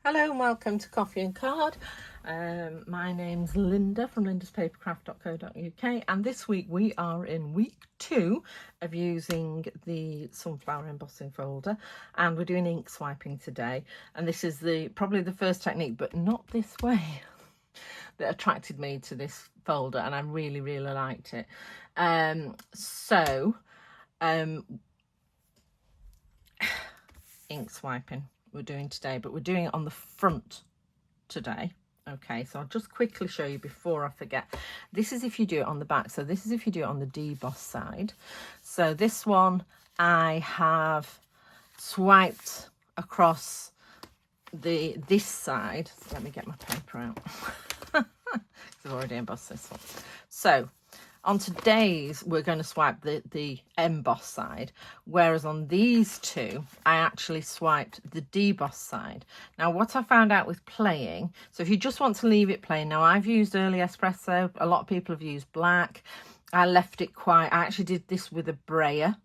Hello and welcome to Coffee and Card. My name's Linda from lindaspapercraft.co.uk, and this week we are in week 2 of using the sunflower embossing folder, and we're doing ink swiping today. And this is probably the first technique, but not this way, that attracted me to this folder, and I really liked it. Ink swiping we're doing today, but we're doing it on the front today. Okay, so I'll just quickly show you before I forget. This is if you do it on the back. So this is if you do it on the deboss side. So this one I have swiped across this side. Let me get my paper out. I've already embossed this one. So on today's, we're going to swipe the emboss side, whereas on these two, I actually swiped the deboss side. Now, what I found out with playing, so if you just want to leave it plain, now I've used early espresso, a lot of people have used black. I left it I actually did this with a brayer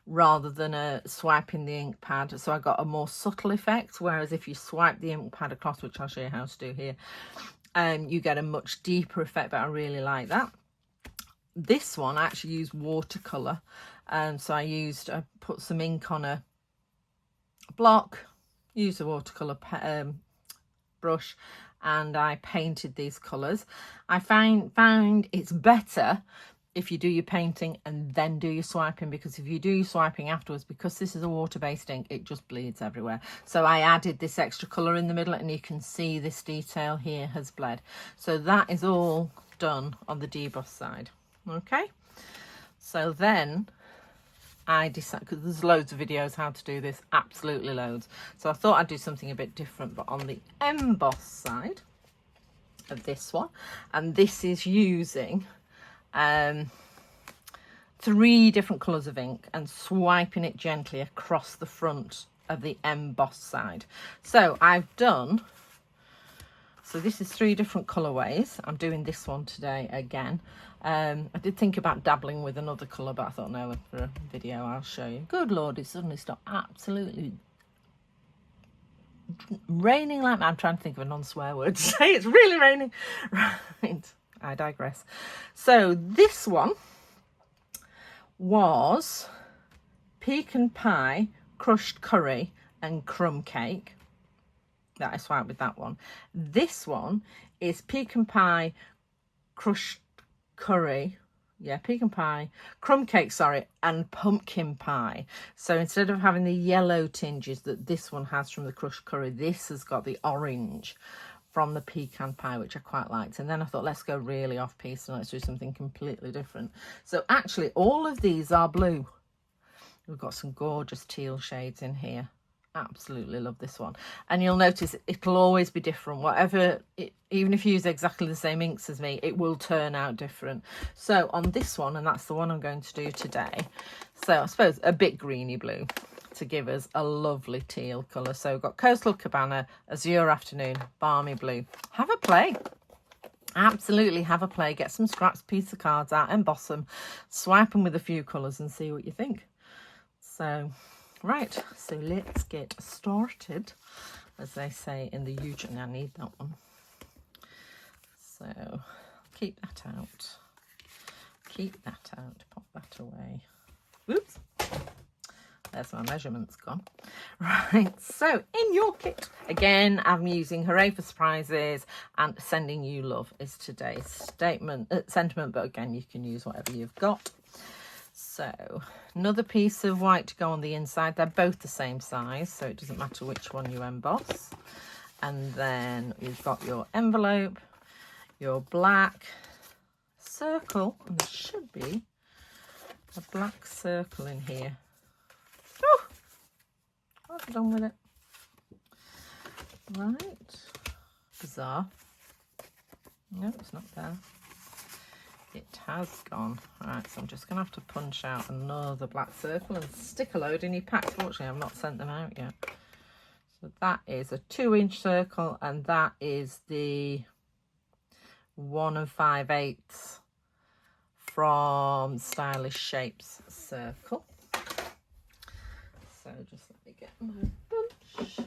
rather than swiping the ink pad, so I got a more subtle effect, whereas if you swipe the ink pad across, which I'll show you how to do here, you get a much deeper effect, but I really like that. This one I actually used watercolor, so I put some ink on a block, used a watercolor brush, and I painted these colors. I found it's better if you do your painting and then do your swiping, because if you do your swiping afterwards, because this is a water-based ink, it just bleeds everywhere. So I added this extra color in the middle, and you can see this detail here has bled. So that is all done on the deboss side. Okay, so then I decided, because there's loads of videos how to do this, absolutely loads, so I thought I'd do something a bit different. But on the emboss side of this one, and this is using 3 different colours of ink and swiping it gently across the front of the emboss side. So this is 3 different colourways. I'm doing this one today again. I did think about dabbling with another colour, but I thought, no, for a video I'll show you. Good Lord, it suddenly stopped absolutely raining like mad. I'm trying to think of a non-swear word to say. It's really raining. Right, I digress. So this one was pecan pie, crushed curry and crumb cake. That I swiped with that one. This one is pecan pie, crushed curry, pecan pie, crumb cake, sorry, and pumpkin pie. So instead of having the yellow tinges that this one has from the crushed curry, this has got the orange from the pecan pie, which I quite liked. And then I thought, let's go really off piece and let's do something completely different. So actually all of these are blue. We've got some gorgeous teal shades in here. Absolutely love this one, and you'll notice it'll always be different. Even if you use exactly the same inks as me, it will turn out different. So on this one, and that's the one I'm going to do today, so I suppose a bit greeny blue to give us a lovely teal colour. So we've got Coastal Cabana, Azure Afternoon, Balmy Blue. Have a play. Absolutely have a play. Get some scraps, piece of cards out, emboss them, swipe them with a few colours and see what you think. So right, so let's get started, as they say in the YouTube. I need that one. So keep that out. Keep that out. Pop that away. Whoops. There's my measurements gone. Right, so in your kit, again, I'm using Hooray for Surprises and Sending You Love is today's sentiment, but again, you can use whatever you've got. So another piece of white to go on the inside. They're both the same size, so it doesn't matter which one you emboss. And then you've got your envelope, your black circle, and there should be a black circle in here. Oh, what's I done with it? Right, bizarre. No, it's not there. It has gone. Right, so I'm just going to have to punch out another black circle and stick a load in your pack. Fortunately, I've not sent them out yet. So that is a 2-inch circle, and that is the 1 5/8 from Stylish Shapes circle. So just let me get my bunch.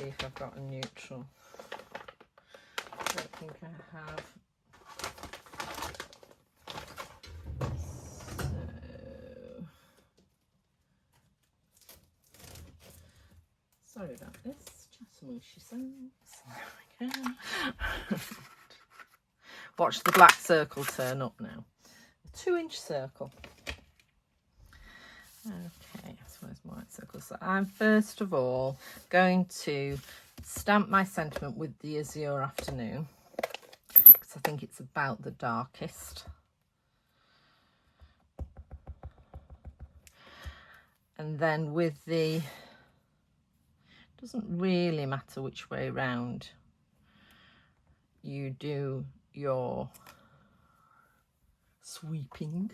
see if I've got a neutral. I don't think I have. Sorry about this, just mushy sounds. There we go. Watch the black circle turn up now. A 2-inch circle. Okay, so where's my white circle? So I'm first of all going to stamp my sentiment with the Azure Afternoon, because I think it's about the darkest. And then with the, doesn't really matter which way round you do your sweeping,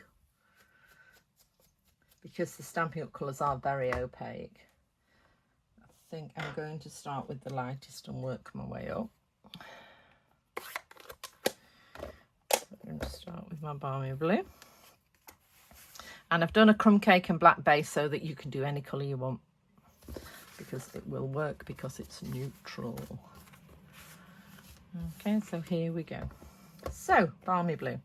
because the Stampin' Up colours are very opaque. I think I'm going to start with the lightest and work my way up. So I'm going to start with my Balmy Blue. And I've done a Crumb Cake and black base so that you can do any colour you want, because it will work because it's neutral. Okay, so here we go. So, Balmy Blue.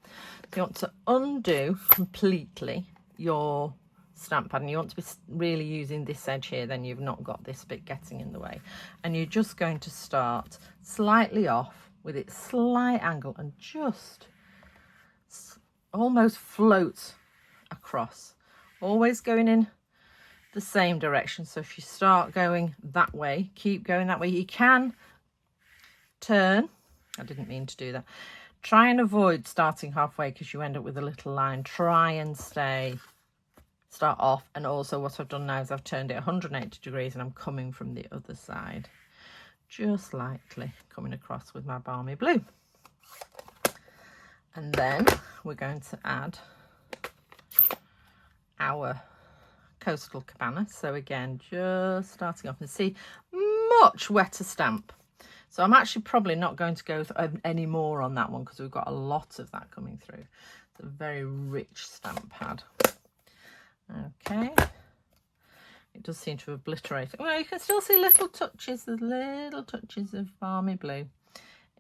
You want to undo completely your stamp pad, and you want to be really using this edge here, then you've not got this bit getting in the way. And you're just going to start slightly off with its slight angle and just almost float across, always going in the same direction. So if you start going that way, keep going that way. You can turn, I didn't mean to do that. Try and avoid starting halfway because you end up with a little line. Try and start off. And also what I've done now is I've turned it 180 degrees and I'm coming from the other side, just lightly coming across with my Balmy Blue. And then we're going to add our Coastal Cabana. So again, just starting off, and see, much wetter stamp. So I'm actually probably not going to go any more on that one because we've got a lot of that coming through. It's a very rich stamp pad. Okay. It does seem to obliterate it. Well, you can still see little touches, there's little touches of Balmy Blue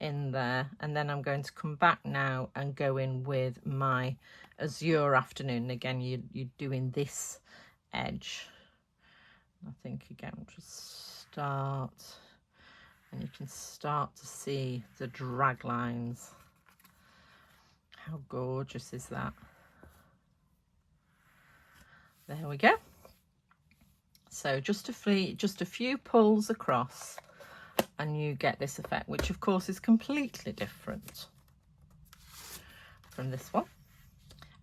in there. And then I'm going to come back now and go in with my Azure Afternoon. Again, you're doing this edge. I think again, just start, and you can start to see the drag lines. How gorgeous is that? There we go. So just a few pulls across and you get this effect, which of course is completely different from this one.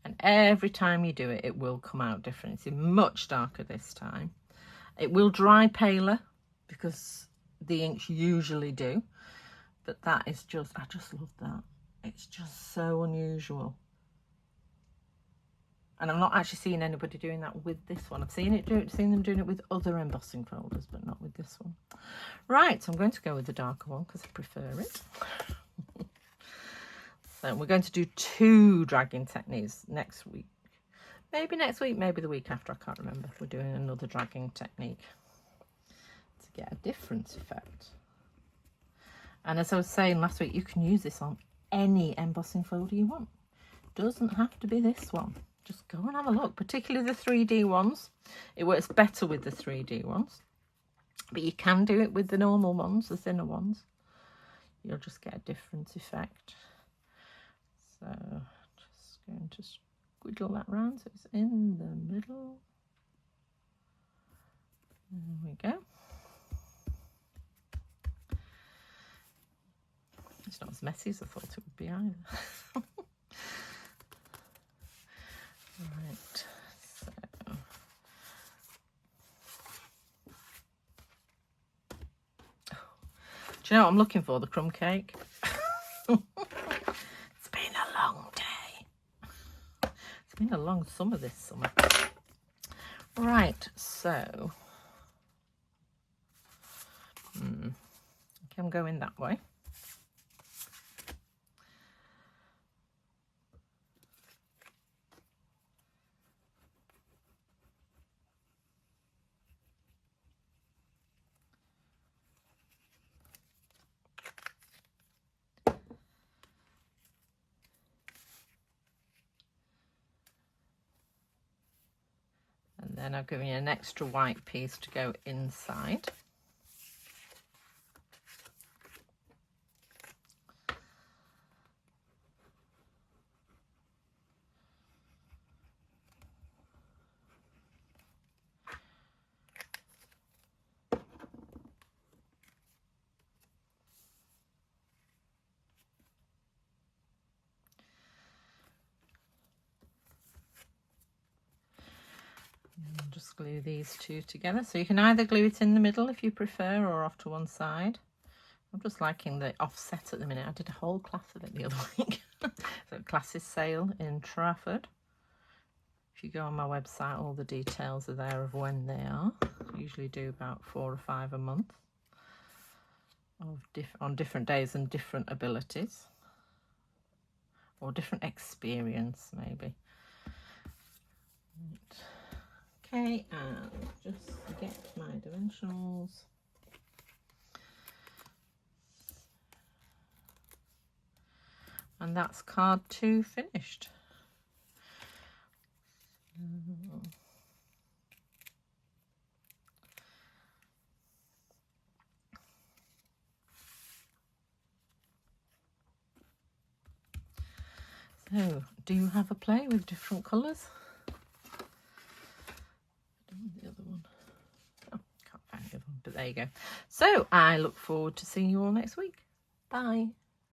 And every time you do it, it will come out different. It's much darker this time. It will dry paler because the inks usually do, but that is just, I just love that. It's just so unusual. And I'm not actually seeing anybody doing that with this one. I've seen them doing it with other embossing folders, but not with this one. Right, so I'm going to go with the darker one because I prefer it. So we're going to do 2 dragging techniques next week. Maybe next week, maybe the week after, I can't remember. We're doing another dragging technique to get a different effect. And as I was saying last week, you can use this on any embossing folder you want. Doesn't have to be this one. Just go and have a look, particularly the 3D ones. It works better with the 3D ones, but you can do it with the normal ones, the thinner ones. You'll just get a different effect. So just going to squiddle that round so it's in the middle. There we go. It's not as messy as I thought it would be either. Right, so do you know what I'm looking for? The Crumb Cake. It's been a long day. It's been a long summer this summer. Right, so okay, I'm going that way. then I've given you an extra white piece to go inside. Just glue these two together, so you can either glue it in the middle if you prefer, or off to one side. I'm just liking the offset at the minute. I did a whole class of it the other week. So classes sale in Trafford. If you go on my website, all the details are there of when they are. I usually do about 4 or 5 a month on different days and different abilities, or different experience maybe. Right. Okay, and just get my dimensionals. And that's card 2 finished. So, do you have a play with different colours? The other one. Oh, can't find the other one, but there you go. So, I look forward to seeing you all next week. Bye.